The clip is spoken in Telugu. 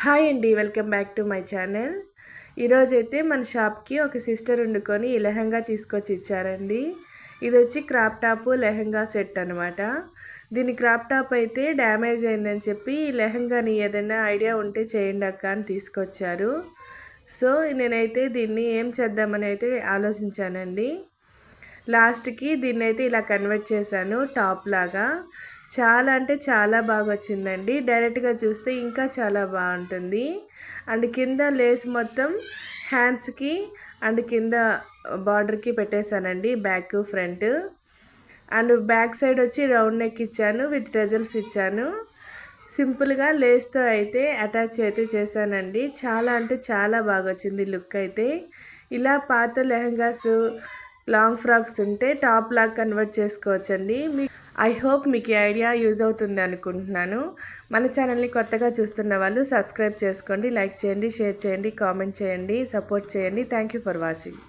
హాయ్ అండి, welcome back to my channel. ఈరోజైతే మన షాప్కి ఒక సిస్టర్ వండుకొని ఈ లెహంగా తీసుకొచ్చి ఇచ్చారండి. ఇది వచ్చి క్రాప్ టాప్ లెహంగా సెట్ అనమాట. దీని క్రాప్ టాప్ అయితే డ్యామేజ్ అయిందని చెప్పి ఈ లెహంగాని ఏదైనా ఐడియా ఉంటే చేయండి అక్క అని తీసుకొచ్చారు. సో నేనైతే దీన్ని ఏం చేద్దామని అయితే ఆలోచించానండి. లాస్ట్కి దీన్ని అయితే ఇలా కన్వర్ట్ చేశాను టాప్ లాగా. చాలా అంటే చాలా బాగా వచ్చిందండి. డైరెక్ట్గా చూస్తే ఇంకా చాలా బాగుంటుంది. అండ్ కింద లేస్ మొత్తం హ్యాండ్స్కి అండ్ కింద బార్డర్కి పెట్టేశానండి, back front. And back side వచ్చి రౌండ్ నెక్ ఇచ్చాను, విత్ టజల్స్ ఇచ్చాను. సింపుల్గా లేస్తో అయితే అటాచ్ అయితే చేశానండి. చాలా అంటే చాలా బాగా వచ్చింది లుక్ అయితే. ఇలా పాత లెహంగాస్, లాంగ్ ఫ్రాక్స్ ఉంటే టాప్ లాగా కన్వర్ట్ చేసుకోవచ్చండి. ఐ హోప్ మీకు ఈ ఐడియా యూజ్ అవుతుంది అనుకుంటున్నాను. మన ఛానల్ని కొత్తగా చూస్తున్న వాళ్ళు సబ్స్క్రైబ్ చేసుకోండి, లైక్ చేయండి, షేర్ చేయండి, కామెంట్ చేయండి, సపోర్ట్ చేయండి. Thank you for watching.